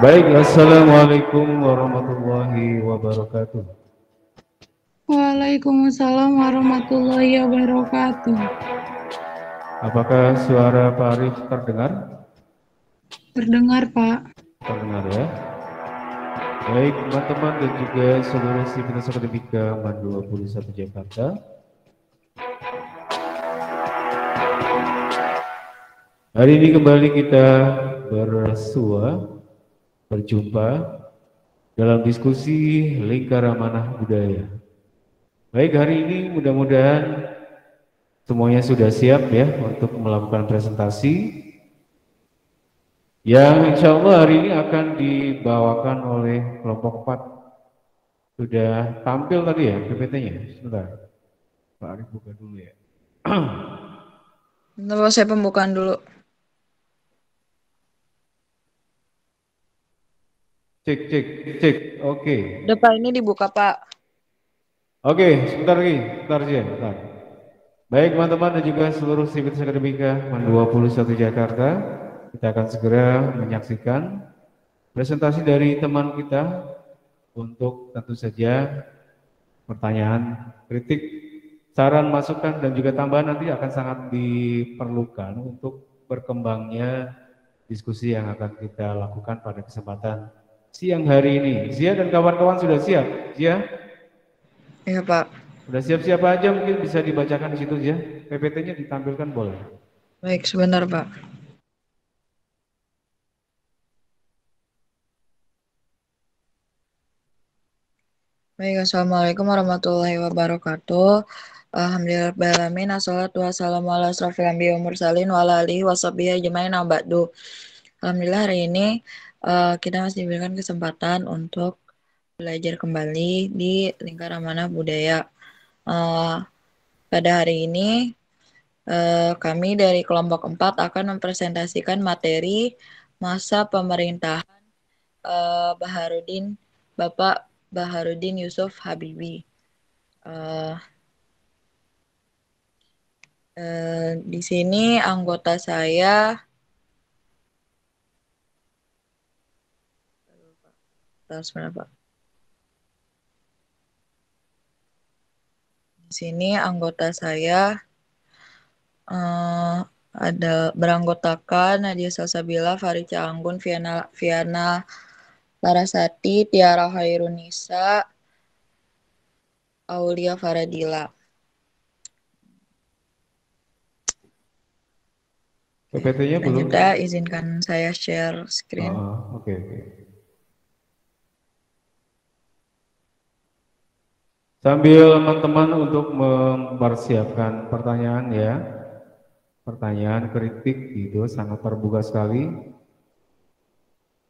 Baik, assalamualaikum warahmatullahi wabarakatuh. Waalaikumsalam warahmatullahi wabarakatuh. Apakah suara Pak Arif terdengar? Terdengar, Pak. Terdengar ya. Baik, teman-teman dan juga seluruh sivitas akademika MAN 21 Jakarta. Hari ini kembali kita berjumpa dalam diskusi Lingkar Amanah Budaya. Baik, hari ini mudah-mudahan semuanya sudah siap ya untuk melakukan presentasi yang insya Allah hari ini akan dibawakan oleh kelompok 4. Sudah tampil tadi ya PPT-nya? Sebentar, Pak Arif buka dulu ya. Bentar, saya pembukaan dulu. Cek, oke. Depan ini dibuka, Pak. Oke, sebentar lagi, sebentar. Baik teman-teman dan juga seluruh sivitas akademika MAN 21 Jakarta, kita akan segera menyaksikan presentasi dari teman kita untuk tentu saja pertanyaan, kritik, saran, masukan dan juga tambahan nanti akan sangat diperlukan untuk berkembangnya diskusi yang akan kita lakukan pada kesempatan siang hari ini. Zia dan kawan-kawan sudah siap? Zia? Iya, Pak. Sudah siap-siap aja, mungkin bisa dibacakan di situ ya. PPT-nya ditampilkan boleh. Baik, sebentar, Pak. Baik, assalamualaikum warahmatullahi wabarakatuh. Alhamdulillahirrahmanirrahim. Assalatu wassalamu ala asrofil anbiya wa mursalin wa ala alihi wa sahbihi ajmain ba'du. Alhamdulillah hari ini kita masih diberikan kesempatan untuk belajar kembali di Lingkar Amanah Budaya. Pada hari ini kami dari kelompok 4 akan mempresentasikan materi masa pemerintahan Bapak Baharudin Yusuf Habibie. Di sini anggota saya Di sini anggota saya ada beranggotakan Nadia Salsabila, Farica Anggun, Viana Larasati, Tiara Hairunisa, Aulia Faradila. PPT-nya belum? Izinkan saya share screen. Oke. Sambil teman-teman untuk mempersiapkan pertanyaan ya. Pertanyaan kritik itu sangat terbuka sekali.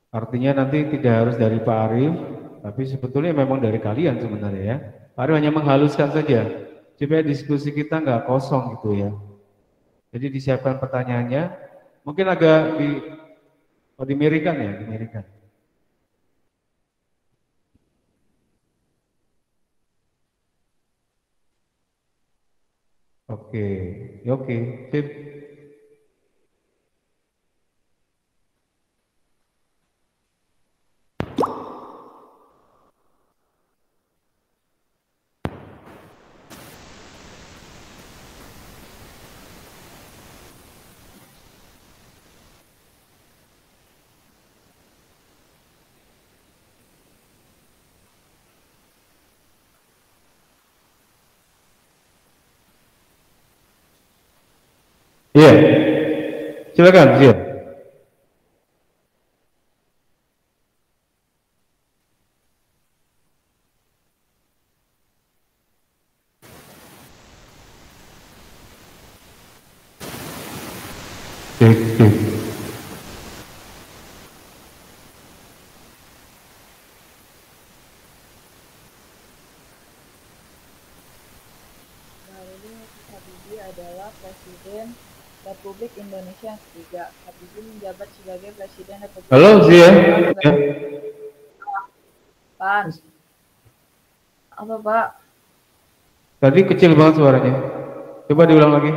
Artinya nanti tidak harus dari Pak Arif, tapi sebetulnya memang dari kalian sebenarnya ya. Pak Arif hanya menghaluskan saja, supaya diskusi kita nggak kosong gitu ya. Jadi disiapkan pertanyaannya, mungkin agak dimirikan ya, dimirikan. Oke, sip. Iya, silakan, Zia. Cek. Baharudin Yusuf Habibie adalah Presiden Republik Indonesia yang ketiga. Habibie menjabat sebagai Presiden Republik Halo, Zia. Pan. Apa, Pak? Tadi kecil banget suaranya. Coba diulang lagi.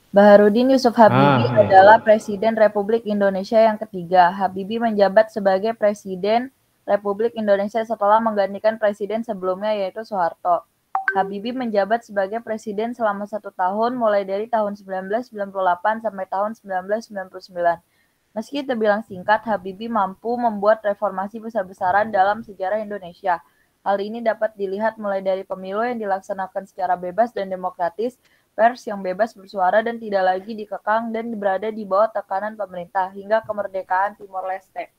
Baharudin Yusuf Habibie Iya. adalah Presiden Republik Indonesia yang ketiga. Habibie menjabat sebagai Presiden Republik Indonesia setelah menggantikan presiden sebelumnya yaitu Soeharto. Habibie menjabat sebagai presiden selama 1 tahun mulai dari tahun 1998 sampai tahun 1999. Meski terbilang singkat, Habibie mampu membuat reformasi besar-besaran dalam sejarah Indonesia. Hal ini dapat dilihat mulai dari pemilu yang dilaksanakan secara bebas dan demokratis, pers yang bebas bersuara dan tidak lagi dikekang dan berada di bawah tekanan pemerintah, hingga kemerdekaan Timor Leste.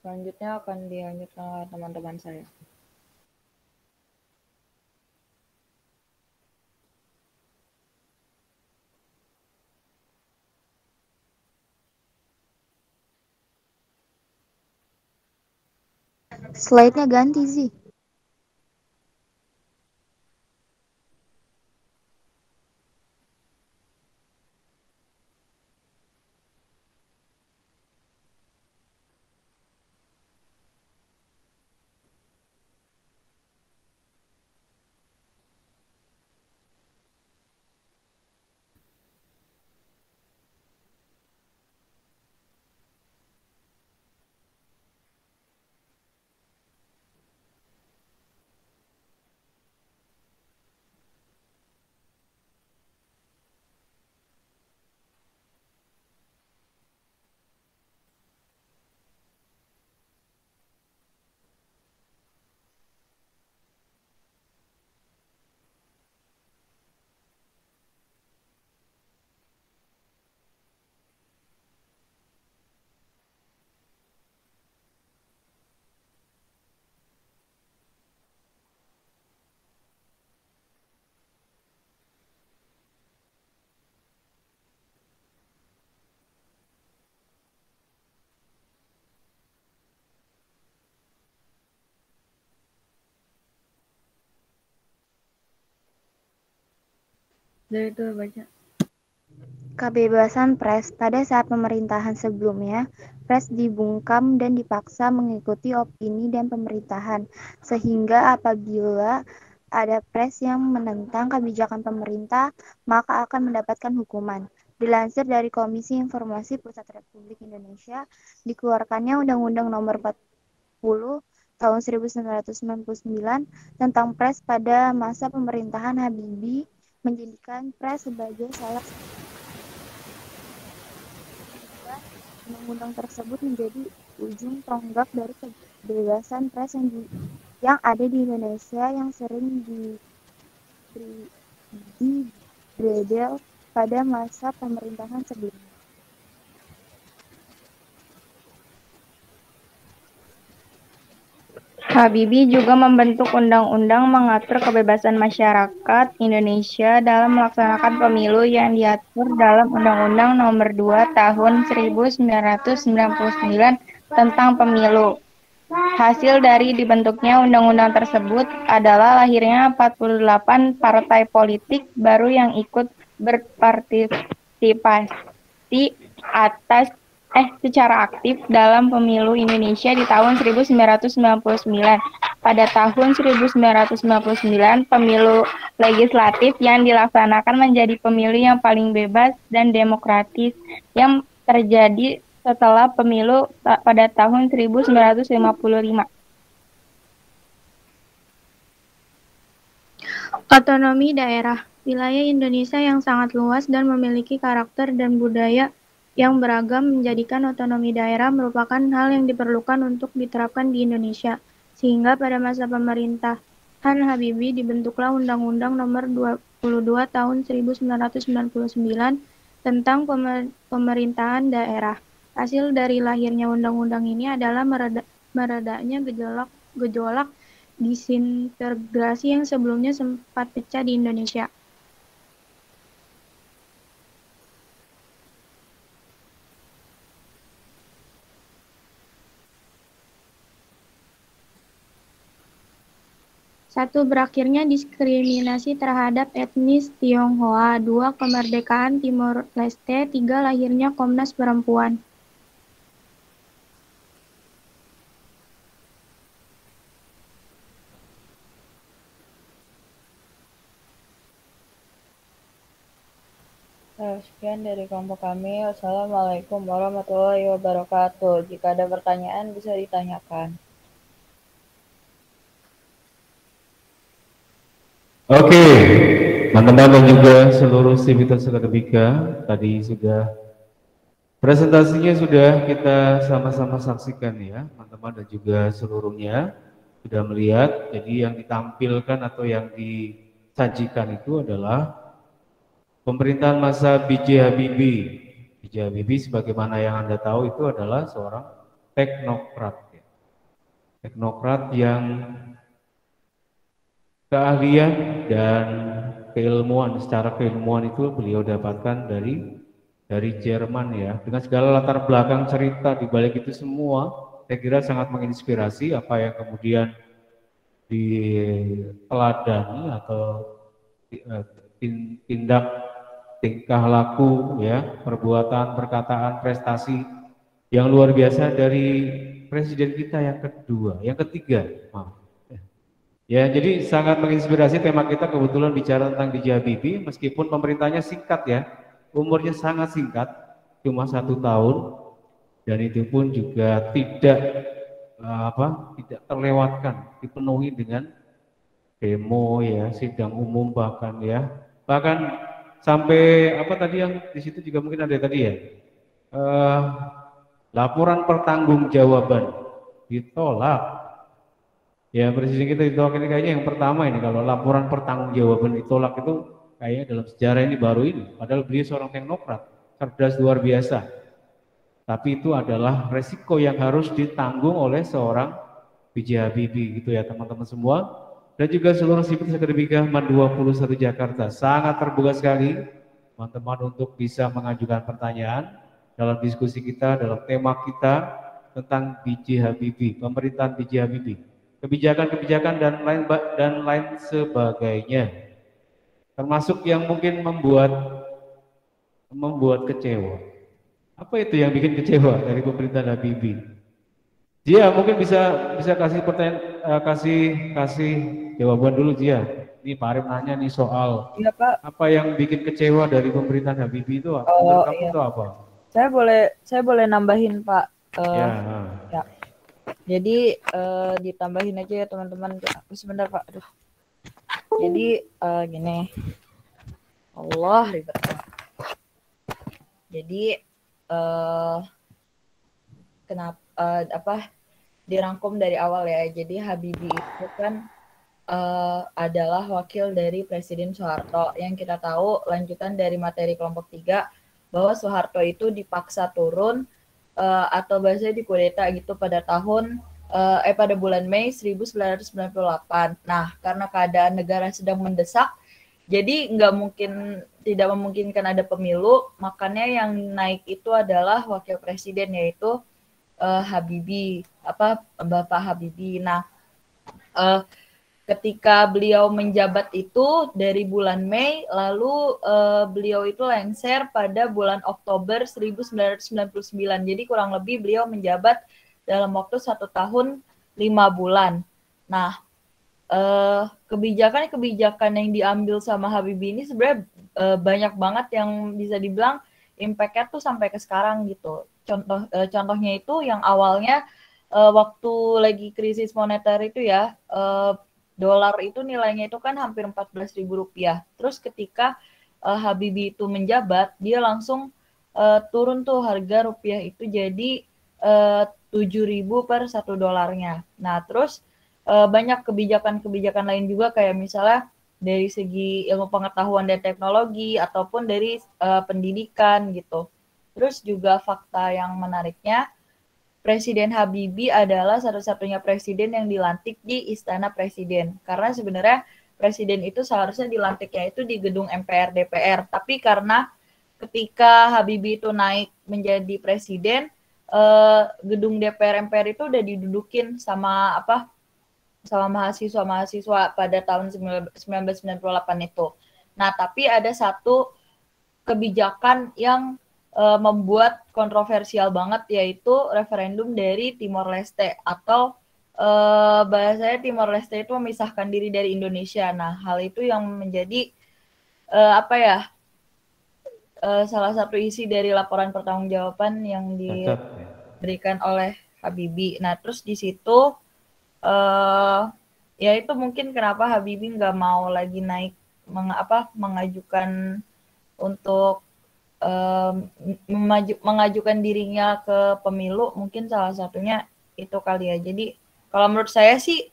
Selanjutnya akan dilanjutkan oleh teman-teman saya. Slide-nya ganti sih. Dari itu baca. Kebebasan pers. Pada saat pemerintahan sebelumnya, pers dibungkam dan dipaksa mengikuti opini dan pemerintahan, sehingga apabila ada pers yang menentang kebijakan pemerintah, maka akan mendapatkan hukuman. Dilansir dari Komisi Informasi Pusat Republik Indonesia, dikeluarkannya Undang-Undang Nomor 40 tahun 1999 tentang pers pada masa pemerintahan Habibie, menjadikan pers sebagai salah satu undang-undang tersebut menjadi ujung tonggak dari kebebasan pers yang ada di Indonesia yang sering dibredel pada masa pemerintahan sebelumnya. Habibie juga membentuk undang-undang mengatur kebebasan masyarakat Indonesia dalam melaksanakan pemilu yang diatur dalam Undang-Undang Nomor 2 Tahun 1999 tentang Pemilu. Hasil dari dibentuknya undang-undang tersebut adalah lahirnya 48 partai politik baru yang ikut berpartisipasi secara aktif dalam pemilu Indonesia di tahun 1999. Pada tahun 1999, pemilu legislatif yang dilaksanakan menjadi pemilu yang paling bebas dan demokratis yang terjadi setelah pemilu pada tahun 1955. Otonomi daerah. Wilayah Indonesia yang sangat luas dan memiliki karakter dan budaya yang beragam menjadikan otonomi daerah merupakan hal yang diperlukan untuk diterapkan di Indonesia. Sehingga pada masa pemerintahan Habibie dibentuklah Undang-Undang Nomor 22 Tahun 1999 tentang pemerintahan daerah. Hasil dari lahirnya undang-undang ini adalah meredanya gejolak disintegrasi yang sebelumnya sempat pecah di Indonesia. 1. Berakhirnya diskriminasi terhadap etnis Tionghoa. 2. Kemerdekaan Timor Leste. 3. Lahirnya Komnas Perempuan. Sekian dari kelompok kami. Wassalamualaikum warahmatullahi wabarakatuh. Jika ada pertanyaan bisa ditanyakan. Oke, teman-teman dan juga seluruh sivitas akademika, tadi sudah presentasinya sudah kita sama-sama saksikan ya, teman-teman dan juga seluruhnya sudah melihat. Jadi yang ditampilkan atau yang disajikan itu adalah pemerintahan masa B.J. Habibie. B.J. Habibie sebagaimana yang Anda tahu itu adalah seorang teknokrat. Teknokrat yang keahlian dan keilmuan, secara keilmuan itu beliau dapatkan dari Jerman ya. Dengan segala latar belakang cerita di balik itu semua, saya kira sangat menginspirasi apa yang kemudian diteladani atau tindak tingkah laku ya, perbuatan, perkataan, prestasi yang luar biasa dari presiden kita yang kedua, yang ketiga, maaf. Ya, jadi sangat menginspirasi. Tema kita kebetulan bicara tentang B.J. Habibie, meskipun pemerintahnya singkat ya, umurnya sangat singkat, cuma 1 tahun, dan itu pun juga tidak tidak terlewatkan, dipenuhi dengan demo ya, sidang umum bahkan sampai apa tadi yang di situ juga mungkin ada tadi ya, laporan pertanggungjawaban ditolak. Ya, presiden kita ditolak ini kayaknya yang pertama ini, kalau laporan pertanggungjawaban ditolak itu kayaknya dalam sejarah ini baru ini. Padahal beliau seorang teknokrat, cerdas luar biasa. Tapi itu adalah resiko yang harus ditanggung oleh seorang B.J. Habibie gitu ya teman-teman semua. Dan juga seluruh sivitas akademika MAN 21 Jakarta. Sangat terbuka sekali teman-teman untuk bisa mengajukan pertanyaan dalam diskusi kita, dalam tema kita tentang B.J. Habibie, pemerintahan B.J. Habibie. Kebijakan-kebijakan dan lain sebagainya, termasuk yang mungkin membuat kecewa. Apa itu yang bikin kecewa dari pemerintahan Habibie? Dia mungkin bisa kasih pertanyaan, kasih jawaban dulu dia. Ini Pak Arif nanya nih soal Iya, Pak. apa yang bikin kecewa dari pemerintahan Habibie itu menurut kamu itu apa? Saya boleh nambahin, Pak. Ya. Jadi ditambahin aja ya teman-teman. Sebentar Pak. Aduh. Jadi gini. Allah ribet. Jadi kenapa dirangkum dari awal ya. Jadi Habibie itu kan adalah wakil dari Presiden Soeharto. Yang kita tahu lanjutan dari materi kelompok 3 bahwa Soeharto itu dipaksa turun atau bahasanya dikudeta gitu pada pada bulan Mei 1998. Nah, karena keadaan negara sedang mendesak, jadi tidak memungkinkan ada pemilu, makanya yang naik itu adalah wakil presiden yaitu Habibie, Bapak Habibie. Nah, ketika beliau menjabat itu dari bulan Mei, lalu beliau itu lengser pada bulan Oktober 1999. Jadi kurang lebih beliau menjabat dalam waktu 1 tahun 5 bulan. Nah, kebijakan-kebijakan yang diambil sama Habibie ini sebenarnya banyak banget yang bisa dibilang impact-nya tuh sampai ke sekarang gitu. Contohnya itu yang awalnya waktu lagi krisis moneter itu ya, dolar itu nilainya itu kan hampir Rp14.000. Terus ketika Habibie itu menjabat, dia langsung turun tuh harga rupiah itu jadi 7.000 per 1 dolarnya. Nah, terus banyak kebijakan-kebijakan lain juga kayak misalnya dari segi ilmu pengetahuan dan teknologi ataupun dari pendidikan gitu. Terus juga fakta yang menariknya, Presiden Habibie adalah satu-satunya presiden yang dilantik di Istana Presiden. Karena sebenarnya presiden itu seharusnya dilantiknya itu di gedung MPR DPR. Tapi karena ketika Habibie itu naik menjadi presiden, gedung DPR MPR itu udah didudukin sama sama mahasiswa-mahasiswa pada tahun 1998 itu. Nah, tapi ada satu kebijakan yang membuat kontroversial banget, yaitu referendum dari Timor Leste, atau bahasanya Timor Leste itu memisahkan diri dari Indonesia. Nah, hal itu yang menjadi salah satu isi dari laporan pertanggungjawaban yang diberikan oleh Habibie. Nah, terus di situ ya itu mungkin kenapa Habibie nggak mau lagi naik mengajukan untuk mengajukan dirinya ke pemilu, mungkin salah satunya itu kali ya. Jadi kalau menurut saya sih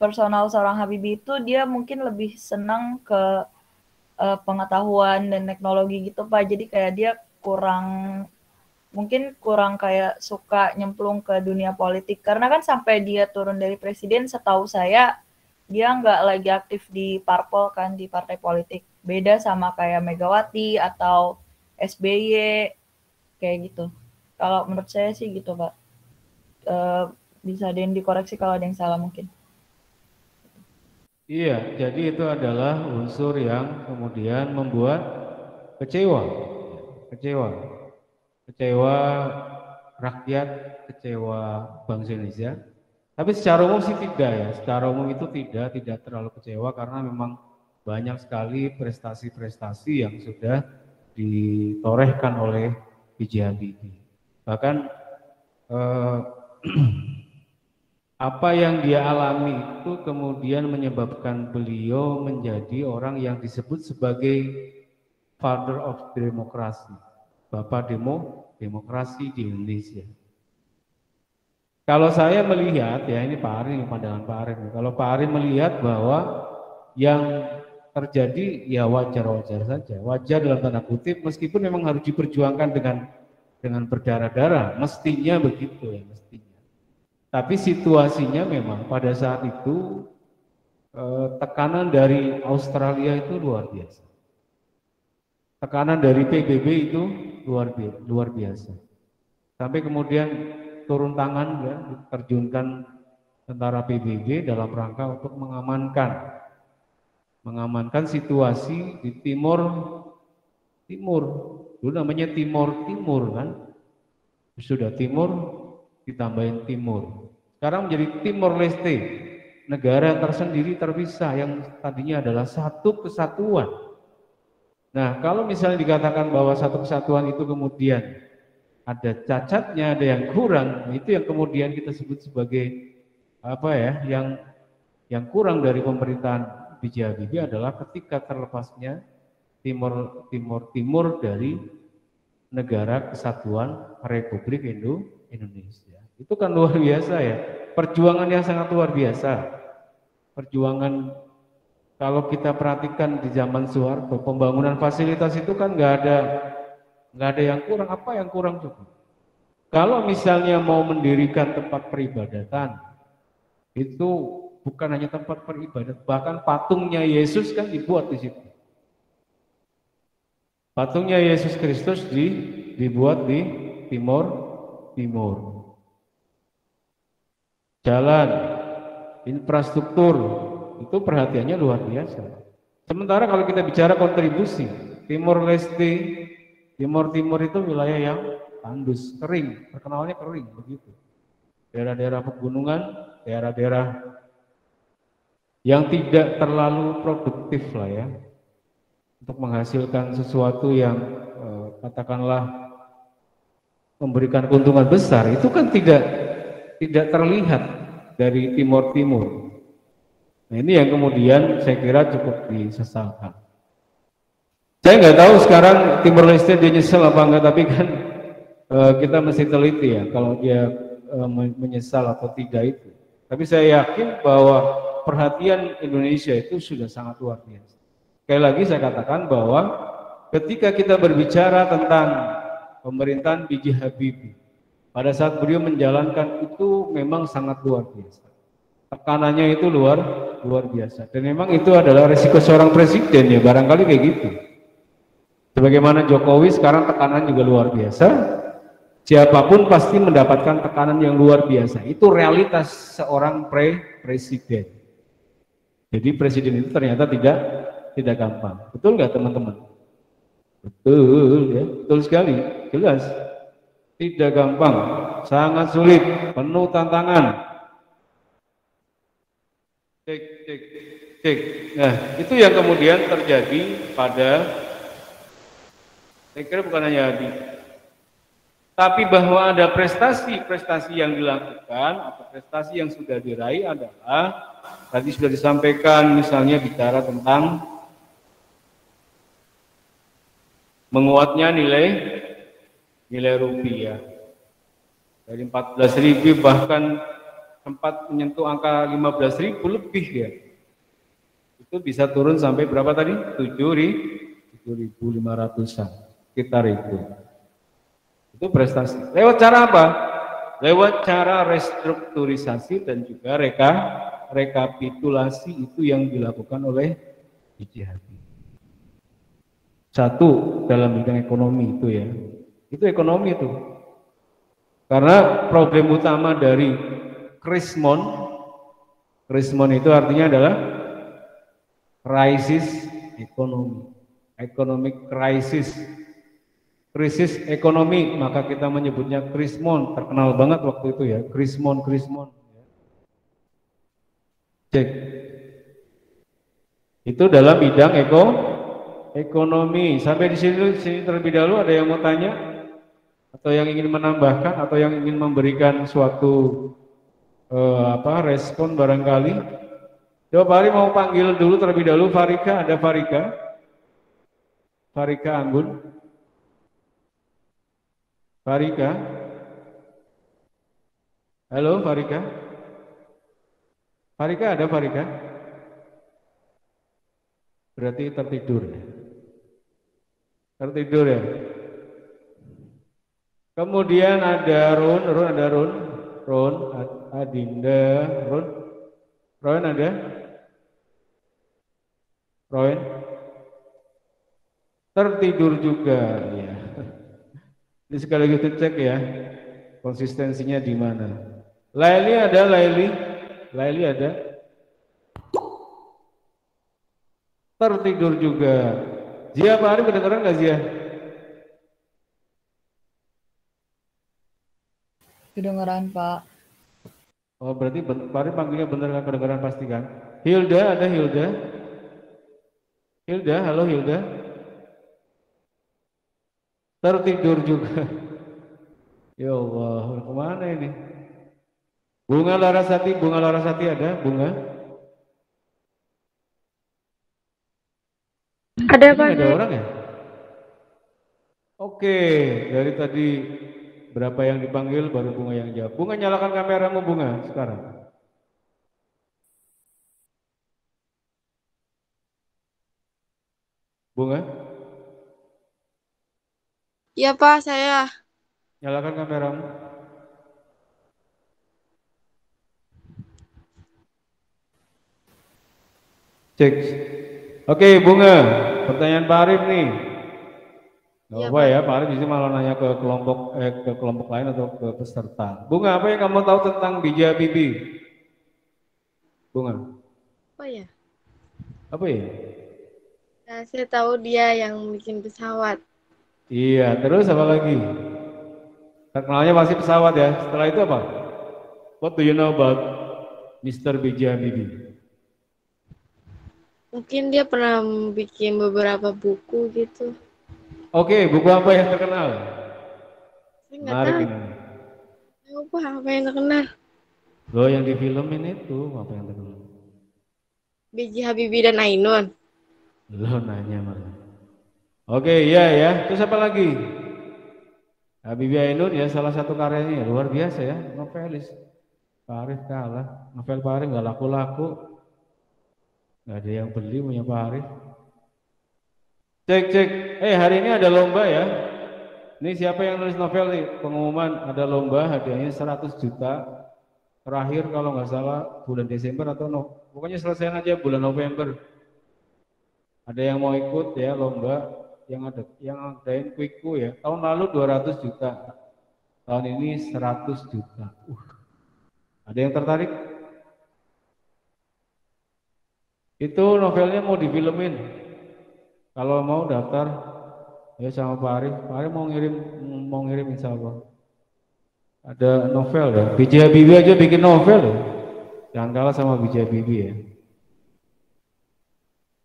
personal seorang Habibie itu dia mungkin lebih senang ke pengetahuan dan teknologi gitu Pak. Jadi kayak dia mungkin kurang kayak suka nyemplung ke dunia politik, karena kan sampai dia turun dari presiden, setahu saya dia nggak lagi aktif di parpol kan, di partai politik. Beda sama kayak Megawati atau SBY kayak gitu. Kalau menurut saya sih gitu Pak. Bisa ada yang dikoreksi kalau ada yang salah mungkin. Iya, jadi itu adalah unsur yang kemudian membuat kecewa rakyat, kecewa bangsa Indonesia. Tapi secara umum sih tidak ya, secara umum itu tidak terlalu kecewa, karena memang banyak sekali prestasi-prestasi yang sudah ditorehkan oleh B.J. Habibie. Bahkan apa yang dia alami itu kemudian menyebabkan beliau menjadi orang yang disebut sebagai father of demokrasi, bapak demokrasi di Indonesia. Kalau saya melihat, ya ini Pak Arin, pandangan Pak Arin. Kalau Pak Arin melihat bahwa yang terjadi ya wajar-wajar saja, wajar dalam tanda kutip, meskipun memang harus diperjuangkan dengan berdarah-darah, mestinya begitu ya, mestinya. Tapi situasinya memang pada saat itu tekanan dari Australia itu luar biasa, tekanan dari PBB itu luar biasa, sampai kemudian turun tangan ya, terjunkan tentara PBB dalam rangka untuk mengamankan situasi di Timur, dulu namanya Timur kan, sudah Timur ditambahin Timur, sekarang menjadi Timor Leste, negara tersendiri terpisah yang tadinya adalah satu kesatuan. Nah, kalau misalnya dikatakan bahwa satu kesatuan itu kemudian ada cacatnya, ada yang kurang, itu yang kemudian kita sebut sebagai apa ya, yang kurang dari pemerintahan B.J. Habibie adalah ketika terlepasnya Timur dari negara kesatuan Republik Indonesia. Itu kan luar biasa ya, perjuangan yang sangat luar biasa. Perjuangan, kalau kita perhatikan di zaman Soeharto, pembangunan fasilitas itu kan nggak ada yang kurang. Apa yang kurang coba? Kalau misalnya mau mendirikan tempat peribadatan, itu bukan hanya tempat peribadatan, bahkan patungnya Yesus kan dibuat di situ. Patungnya Yesus Kristus dibuat di Timur. Jalan, infrastruktur, itu perhatiannya luar biasa. Sementara kalau kita bicara kontribusi, Timor itu wilayah yang tandus, kering, terkenalnya kering begitu. Daerah-daerah pegunungan, daerah-daerah yang tidak terlalu produktif lah ya, untuk menghasilkan sesuatu yang katakanlah memberikan keuntungan besar, itu kan tidak terlihat dari Timur. Nah, ini yang kemudian saya kira cukup disesalkan. Saya nggak tahu sekarang Timor Leste dia nyesel apa enggak, tapi kan kita mesti teliti ya kalau dia menyesal atau tidak itu. Tapi saya yakin bahwa perhatian Indonesia itu sudah sangat luar biasa. Sekali lagi saya katakan bahwa ketika kita berbicara tentang pemerintahan B.J. Habibie, pada saat beliau menjalankan itu memang sangat luar biasa. Tekanannya itu luar biasa. Dan memang itu adalah risiko seorang presiden ya, barangkali kayak gitu. Sebagaimana Jokowi sekarang tekanan juga luar biasa, Siapapun pasti mendapatkan tekanan yang luar biasa. Itu realitas seorang presiden. Jadi presiden itu ternyata tidak gampang. Betul nggak teman-teman? Betul ya, betul sekali, jelas. Tidak gampang, sangat sulit, penuh tantangan. Cek. Nah, itu yang kemudian terjadi pada, saya kira bukan hanya di, tapi bahwa ada prestasi yang dilakukan atau prestasi yang sudah diraih adalah tadi sudah disampaikan, misalnya bicara tentang menguatnya nilai rupiah dari 14.000 bahkan sempat menyentuh angka 15.000 lebih ya. Itu bisa turun sampai berapa tadi? 7.500-an, sekitar itu. Itu prestasi. Lewat cara apa? Lewat cara restrukturisasi dan juga rekapitulasi itu yang dilakukan oleh B.J. Habibie. Satu dalam bidang ekonomi itu ya. Itu ekonomi itu. Karena problem utama dari krismon itu artinya adalah krisis ekonomi. Economic crisis. Krisis ekonomi, maka kita menyebutnya krismon, terkenal banget waktu itu ya, krismon. Cek. Itu dalam bidang ekonomi. Sampai di sini terlebih dahulu ada yang mau tanya atau yang ingin menambahkan atau yang ingin memberikan suatu respon barangkali. Coba Pak Ari mau panggil dulu terlebih dahulu Farika, ada Farika Anggun. Farika, halo Farika, ada Farika? Berarti tertidur ya? Kemudian ada Ron, Adinda, Ron ada? Ron? Tertidur juga ya. Ini sekali lagi cek ya, konsistensinya di mana. Laili ada. Tertidur juga. Zia, Pak Ari kedengeran nggak Zia? Kedengeran Pak. Oh berarti Pak Ari panggilnya bener nggak kedengeran pasti kan? Hilda, ada Hilda? Halo Hilda. Tertidur juga. Ya Allah, kemana ini? Bunga Larasati ada? Bunga? Ada Pak. Ada orang ya? Oke, dari tadi berapa yang dipanggil baru Bunga yang jawab. Bunga, nyalakan kameramu Bunga sekarang. Bunga? Iya Pak, saya. Nyalakan kameramu. Cek. Oke, Bunga. Pertanyaan Pak Arif nih. Gak apa ya, Pak Arif justru malah nanya ke kelompok lain atau ke peserta. Bunga, apa yang kamu tahu tentang B.J. Habibie? Bunga. Apa ya? Nah, saya tahu dia yang bikin pesawat. Iya, terus apa lagi? Terkenalnya pasti pesawat ya. Setelah itu apa? What do you know about Mr. B.J. Habibie? Mungkin dia pernah bikin beberapa buku gitu. Oke, buku apa yang terkenal? Saya nggak tahu. Lupa apa yang terkenal. Loh, yang di filmin itu apa yang terkenal? B.J. Habibie dan Ainun. Lo nanya malah. Oke, iya ya. Terus apa lagi? Habibie Ainun ya salah satu karyanya luar biasa ya, novelis. Pak Arif kalah, novel Pak Arif nggak laku-laku, nggak ada yang beli punya Pak Arif. Cek. Hari ini ada lomba ya. Ini siapa yang nulis novel nih? Pengumuman ada lomba, hadiahnya 100 juta. Terakhir kalau nggak salah bulan Desember atau pokoknya selesai aja bulan November. Ada yang mau ikut ya lomba yang adain Quickku ya. Tahun lalu 200 juta. Tahun ini 100 juta. Ada yang tertarik? Itu novelnya mau difilmin. Kalau mau daftar ya sama Pak Arif. Pak Arif mau ngirim insya Allah. Ada novel ya. B.J. Habibie aja bikin novel ya. Jangan kalah sama B.J. Habibie ya.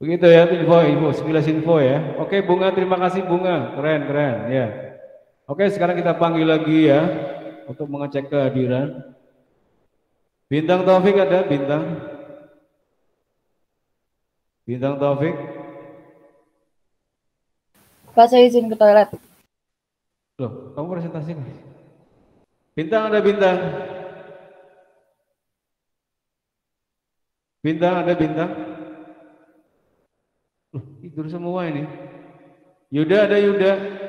Begitu ya, info, sekilas info ya. Oke, Bunga, terima kasih Bunga. Keren ya. Oke, sekarang kita panggil lagi ya untuk mengecek kehadiran. Bintang Taufik ada, Bintang. Bintang Taufik. Pak, saya izin ke toilet. Loh, kamu presentasi kan? Bintang ada, Bintang. Bintang ada, Bintang. Loh, tidur semua ini. Yuda ada, Yuda.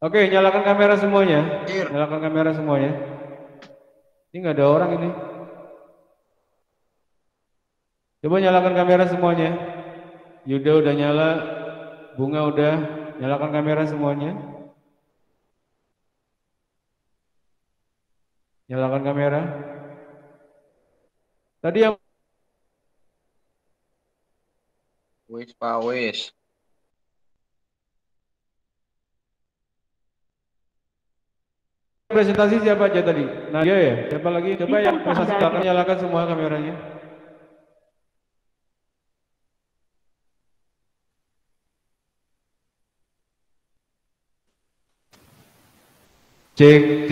Oke, nyalakan kamera semuanya. Nyalakan kamera semuanya. Ini nggak ada orang ini. Coba nyalakan kamera semuanya. Yuda udah nyala, Bunga udah. Nyalakan kamera semuanya. Nyalakan kamera. Tadi yang Wis, Pak, wis. presentasi siapa aja tadi? Nadia ya? Siapa lagi? Coba yang presentasi nyalakan semua kameranya. Cek.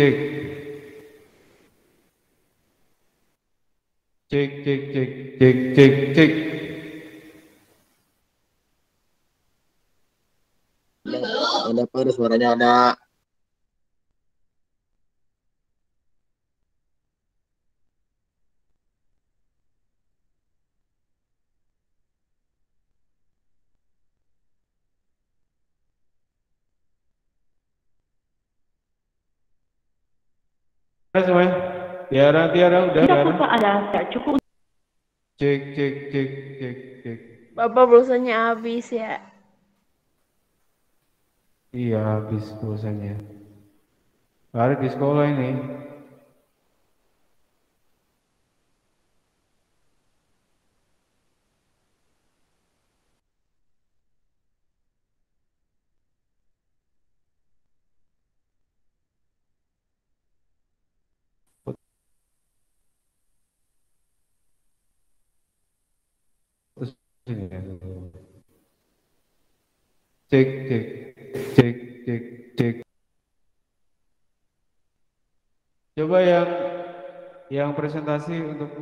Ada apa? Suaranya ada. Semuanya. Tiara udah. Kita ada cukup. Cek. Bapak pulsanya habis ya. Iya, habis pulsanya. Hari di sekolah ini. Cek. Coba yang presentasi untuk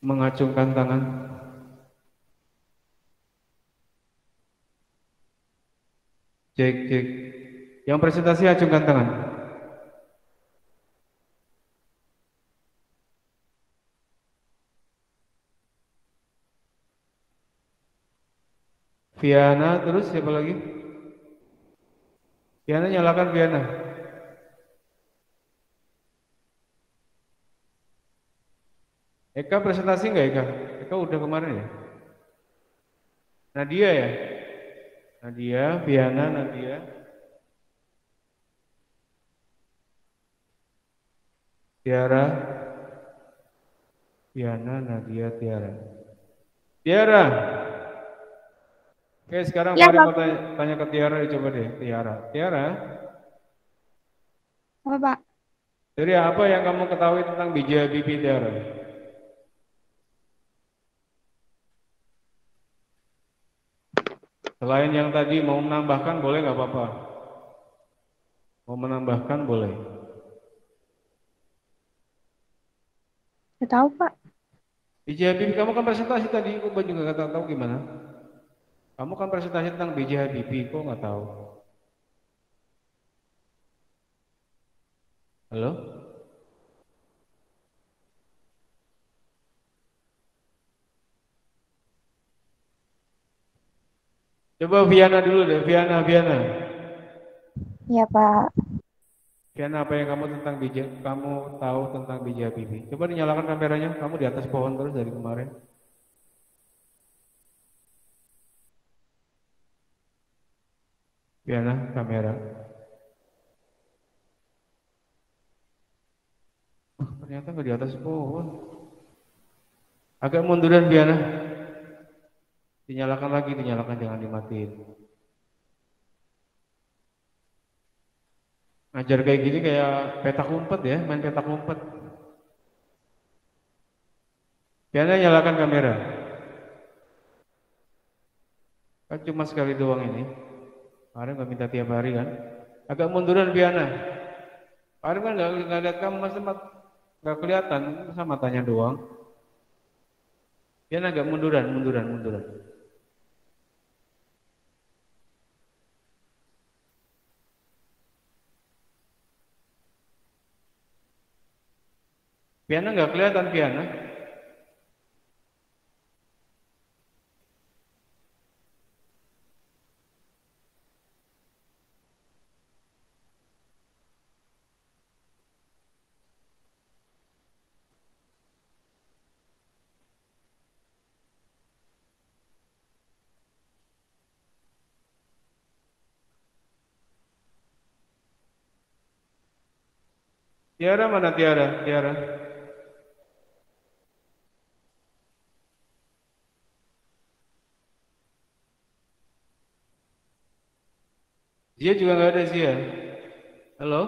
mengacungkan tangan. Cek. Yang presentasi acungkan tangan. Viana, terus siapa lagi? Viana, nyalakan Viana. Eka presentasi nggak Eka? Eka udah kemarin ya? Nadia ya? Nadia, Viana, Nadia. Tiara. Viana, Nadia, Tiara. Tiara. Oke, sekarang Ya, Farid mau tanya ke Tiara, coba deh. Tiara. Apa, Pak? Jadi apa yang kamu ketahui tentang B.J. Habibie, Tiara? Selain yang tadi mau menambahkan boleh nggak apa-apa? Mau menambahkan boleh. Nggak tahu, Pak. B.J. Habibie, kamu kan presentasi tadi, kok juga nggak tahu gimana? Kamu kan presentasi tentang B.J. Habibie, kok nggak tahu? Halo? Coba Viana dulu deh, Viana. Ya, Pak. Viana, apa yang kamu tahu tentang B.J. Habibie? Coba dinyalakan kameranya, kamu di atas pohon terus dari kemarin. Piana, kamera. Ternyata nggak di atas pohon. Agak munduran Piana. Dinyalakan lagi, dinyalakan, jangan dimatiin. Ngajar kayak gini kayak petak umpet ya, main petak umpet. Piana, nyalakan kamera. Kan cuma sekali doang ini. Kemarin nggak minta tiap hari kan. Agak munduran Piana. Kemarin kan nggak lihat kamu, mas nggak kelihatan, sama matanya doang. Piana agak munduran, munduran, munduran. Piana nggak kelihatan Piana. Tiara mana Tiara? Tiara. Zia juga nggak ada Zia. Halo?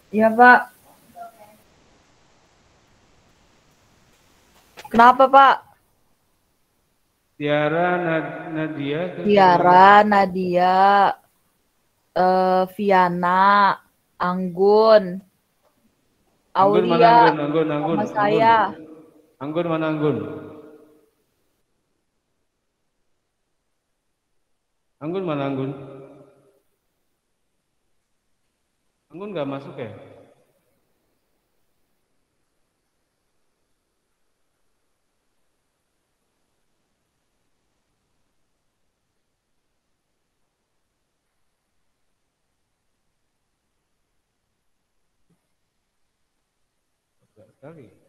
Iya, Pak. Kenapa, Pak? Tiara, Nadia. Tiara, Nadia, Viana, Anggun, Anggun mana Aulia, Anggun, sama saya. Anggun mana Anggun? Anggun mana Anggun? Anggun nggak masuk ya? Enggak sekali.